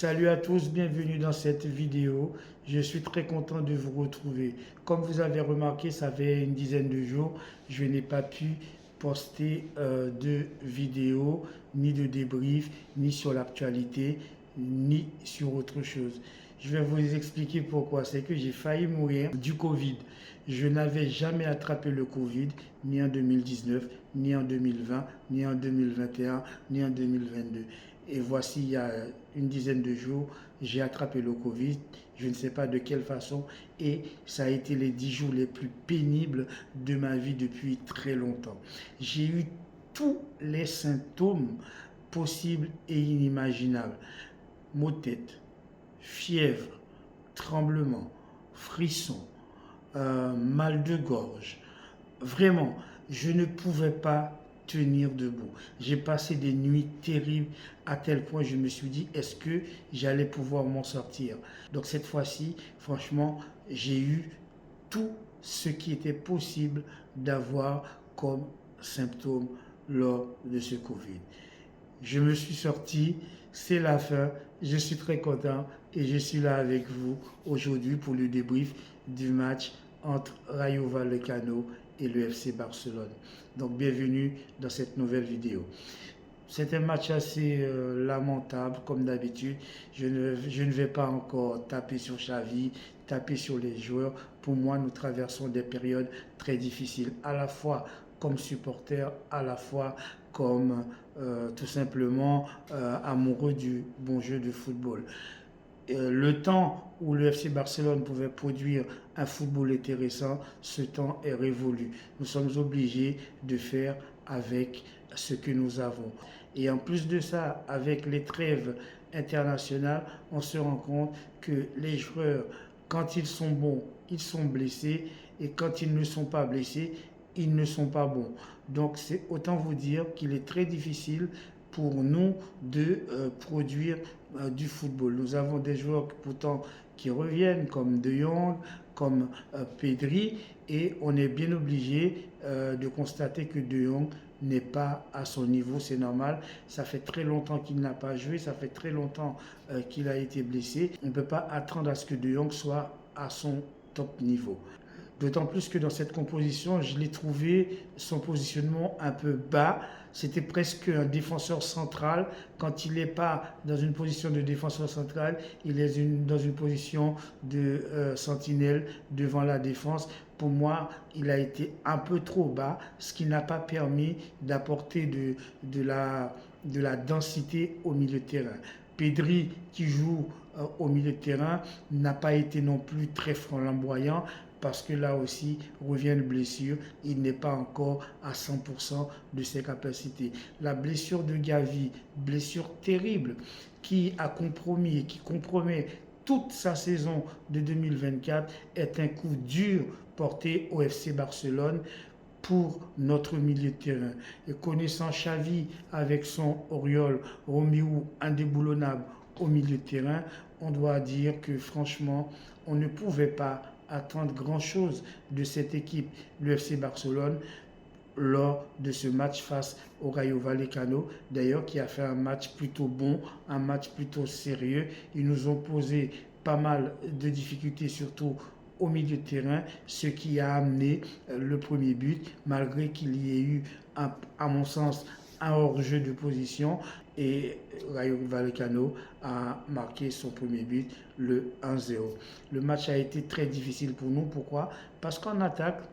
Salut à tous, bienvenue dans cette vidéo. Je suis très content de vous retrouver. Comme vous avez remarqué, ça fait une dizaine de jours, je n'ai pas pu poster de vidéo, ni de débrief, ni sur l'actualité, ni sur autre chose. Je vais vous expliquer pourquoi. C'est que j'ai failli mourir du Covid. Je n'avais jamais attrapé le Covid, ni en 2019, ni en 2020, ni en 2021, ni en 2022. Et voici, il y a une dizaine de jours, j'ai attrapé le Covid. Je ne sais pas de quelle façon. Et ça a été les 10 jours les plus pénibles de ma vie depuis très longtemps. J'ai eu tous les symptômes possibles et inimaginables. Maux de tête, fièvre, tremblement, frisson, mal de gorge. Vraiment, je ne pouvais pas tenir debout. J'ai passé des nuits terribles à tel point je me suis dit, est-ce que j'allais pouvoir m'en sortir? Donc cette fois-ci, franchement, j'ai eu tout ce qui était possible d'avoir comme symptôme lors de ce Covid. Je me suis sorti, c'est la fin, je suis très content et je suis là avec vous aujourd'hui pour le débrief du match entre Rayo Vallecano et le FC Barcelone. Donc bienvenue dans cette nouvelle vidéo. C'est un match assez lamentable, comme d'habitude. Je ne vais pas encore taper sur Xavi, taper sur les joueurs. Pour moi, nous traversons des périodes très difficiles, à la fois comme supporter, à la fois comme tout simplement amoureux du bon jeu de football. Le temps où le FC Barcelone pouvait produire un football intéressant, ce temps est révolu. Nous sommes obligés de faire avec ce que nous avons. Et en plus de ça, avec les trêves internationales, on se rend compte que les joueurs, quand ils sont bons, ils sont blessés, et quand ils ne sont pas blessés, ils ne sont pas bons. Donc c'est autant vous dire qu'il est très difficile pour nous de produire du football. Nous avons des joueurs pourtant qui reviennent comme De Jong, comme Pedri, et on est bien obligé de constater que De Jong n'est pas à son niveau, c'est normal. Ça fait très longtemps qu'il n'a pas joué, ça fait très longtemps qu'il a été blessé. On ne peut pas attendre à ce que De Jong soit à son top niveau. D'autant plus que dans cette composition, je l'ai trouvé son positionnement un peu bas. C'était presque un défenseur central. Quand il n'est pas dans une position de défenseur central, il est dans une position de sentinelle devant la défense. Pour moi, il a été un peu trop bas, ce qui n'a pas permis d'apporter de la densité au milieu de terrain. Pedri, qui joue au milieu de terrain, n'a pas été non plus très flamboyant, parce que là aussi revient une blessure, il n'est pas encore à 100% de ses capacités. La blessure de Gavi, blessure terrible, qui a compromis et qui compromet toute sa saison de 2024, est un coup dur porté au FC Barcelone pour notre milieu de terrain. Et connaissant Xavi avec son Oriol Romeu indéboulonnable au milieu de terrain, on doit dire que franchement, on ne pouvait pas attendre grand-chose de cette équipe, le FC Barcelone, lors de ce match face au Rayo Vallecano, d'ailleurs qui a fait un match plutôt bon, un match plutôt sérieux. Ils nous ont posé pas mal de difficultés, surtout au milieu de terrain, ce qui a amené le premier but, malgré qu'il y ait eu, à mon sens, un hors-jeu de position, et Rayo Vallecano a marqué son premier but, le 1-0. Le match a été très difficile pour nous. Pourquoi? Parce qu'en attaque,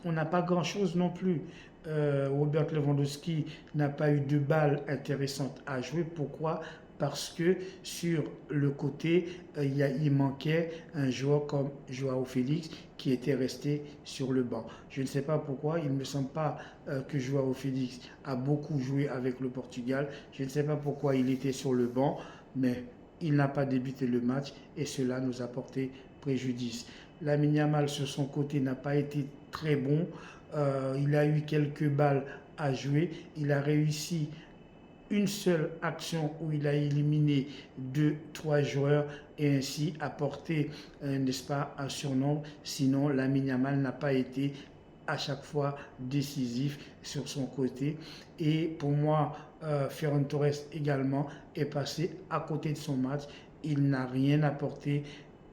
on n'a pas grand-chose non plus. Robert Lewandowski n'a pas eu de balles intéressantes à jouer. Pourquoi? Parce que sur le côté, il manquait un joueur comme Joao Félix qui était resté sur le banc. Je ne sais pas pourquoi, il ne me semble pas que Joao Félix a beaucoup joué avec le Portugal. Je ne sais pas pourquoi il était sur le banc, mais il n'a pas débuté le match et cela nous a porté préjudice. Lamine Yamal sur son côté n'a pas été très bon. Il a eu quelques balles à jouer. Il a réussi une seule action où il a éliminé 2-3 joueurs et ainsi apporté, n'est-ce pas, un surnombre. Sinon, Lamine Yamal n'a pas été à chaque fois décisif sur son côté. Et pour moi, Ferran Torres également est passé à côté de son match. Il n'a rien apporté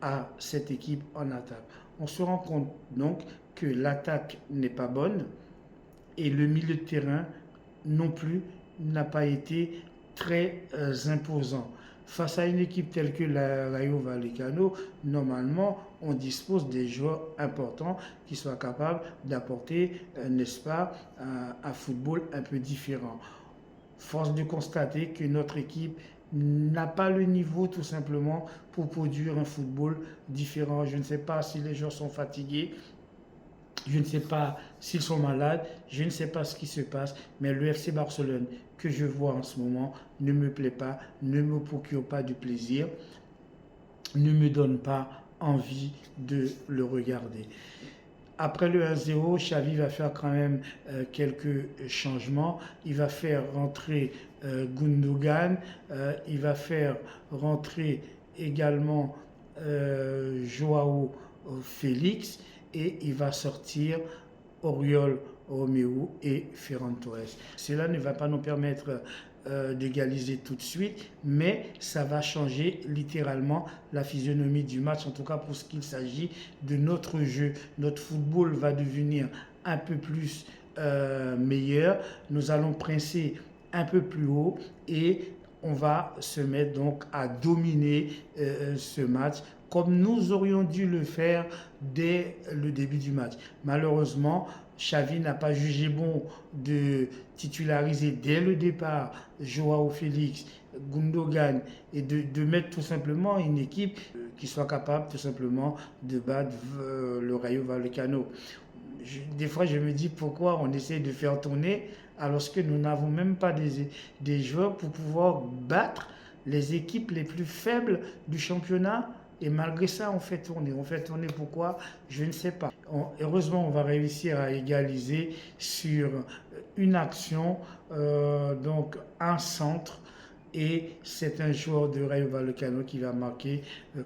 à cette équipe en attaque. On se rend compte donc que l'attaque n'est pas bonne et le milieu de terrain non plus n'a pas été très imposant. Face à une équipe telle que la Rayo Vallecano, normalement, on dispose des joueurs importants qui soient capables d'apporter, n'est-ce pas, un football un peu différent. Force de constater que notre équipe n'a pas le niveau tout simplement pour produire un football différent. Je ne sais pas si les joueurs sont fatigués, je ne sais pas s'ils sont malades, je ne sais pas ce qui se passe, mais le FC Barcelone que je vois en ce moment ne me plaît pas, ne me procure pas du plaisir, ne me donne pas envie de le regarder. Après le 1-0, Xavi va faire quand même quelques changements. Il va faire rentrer Gundogan, il va faire rentrer également Joao Félix et il va sortir Oriol Romeu et Ferran Torres. Cela ne va pas nous permettre d'égaliser tout de suite, mais ça va changer littéralement la physionomie du match, en tout cas pour ce qu'il s'agit de notre jeu. Notre football va devenir un peu plus meilleur, nous allons presser un peu plus haut et on va se mettre donc à dominer ce match comme nous aurions dû le faire dès le début du match. Malheureusement, Xavi n'a pas jugé bon de titulariser dès le départ Joao Félix, Gundogan et de mettre tout simplement une équipe qui soit capable tout simplement de battre le Rayo Vallecano. Des fois, je me dis pourquoi on essaie de faire tourner alors que nous n'avons même pas des joueurs pour pouvoir battre les équipes les plus faibles du championnat. Et malgré ça, on fait tourner. On fait tourner pourquoi? Je ne sais pas. Heureusement, on va réussir à égaliser sur une action, donc un centre. Et c'est un joueur de Rayo Vallecano qui va marquer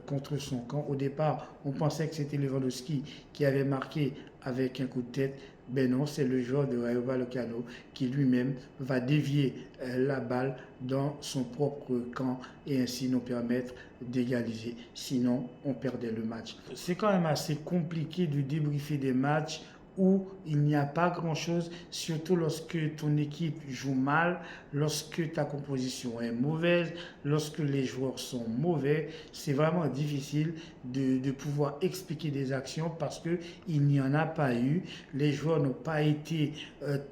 contre son camp. Au départ, on pensait que c'était Lewandowski qui avait marqué avec un coup de tête. Ben non, c'est le joueur de Rayo Vallecano qui lui-même va dévier la balle dans son propre camp et ainsi nous permettre d'égaliser. Sinon, on perdait le match. C'est quand même assez compliqué de débriefer des matchs où il n'y a pas grand-chose, surtout lorsque ton équipe joue mal, lorsque ta composition est mauvaise, lorsque les joueurs sont mauvais. C'est vraiment difficile de pouvoir expliquer des actions parce qu'il n'y en a pas eu. Les joueurs n'ont pas été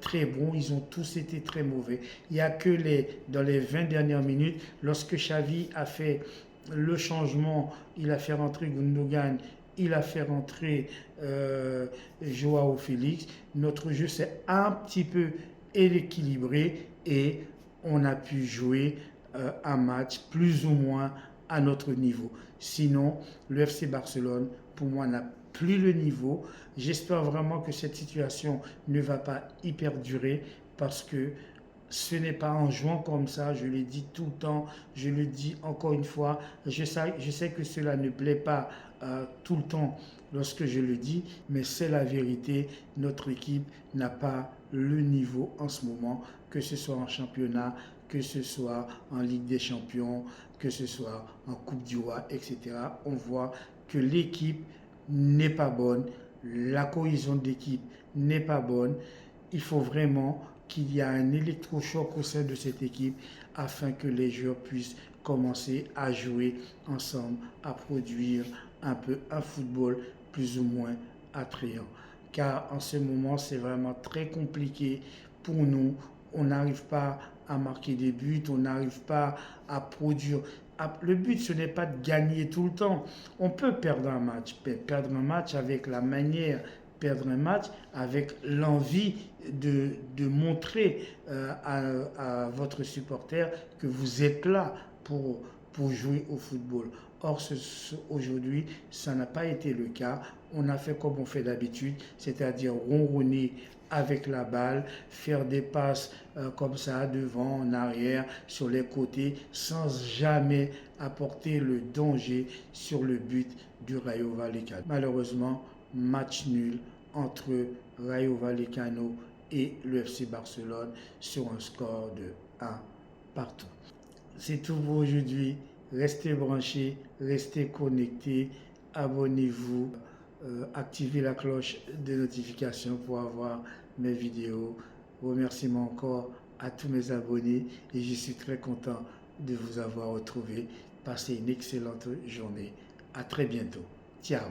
très bons, ils ont tous été très mauvais. Il n'y a que dans les 20 dernières minutes, lorsque Xavi a fait le changement, il a fait rentrer Gundogan, il a fait rentrer Joao Félix. Notre jeu s'est un petit peu équilibré et on a pu jouer un match plus ou moins à notre niveau. Sinon, le FC Barcelone, pour moi, n'a plus le niveau. J'espère vraiment que cette situation ne va pas y perdurer parce que ce n'est pas en jouant comme ça, je le dis tout le temps, je le dis encore une fois, je sais que cela ne plaît pas tout le temps lorsque je le dis, mais c'est la vérité, notre équipe n'a pas le niveau en ce moment, que ce soit en championnat, que ce soit en Ligue des Champions, que ce soit en Coupe du Roi, etc. On voit que l'équipe n'est pas bonne, la cohésion d'équipe n'est pas bonne, il faut vraiment qu'il y ait un électrochoc au sein de cette équipe afin que les joueurs puissent commencer à jouer ensemble, à produire un peu un football plus ou moins attrayant. Car en ce moment, c'est vraiment très compliqué pour nous. On n'arrive pas à marquer des buts, on n'arrive pas à produire. Le but, ce n'est pas de gagner tout le temps. On peut perdre un match avec la manière, perdre un match avec l'envie de montrer à votre supporter que vous êtes là pour jouer au football. Or, aujourd'hui, ça n'a pas été le cas. On a fait comme on fait d'habitude, c'est-à-dire ronronner avec la balle, faire des passes comme ça, devant, en arrière, sur les côtés, sans jamais apporter le danger sur le but du Rayo Vallecano. Malheureusement, match nul entre Rayo Vallecano et le FC Barcelone sur un score de 1 partout. C'est tout pour aujourd'hui. Restez branchés, restez connectés, abonnez-vous, activez la cloche de notification pour avoir mes vidéos. Remerciements encore à tous mes abonnés et je suis très content de vous avoir retrouvé. Passez une excellente journée. À très bientôt. Ciao.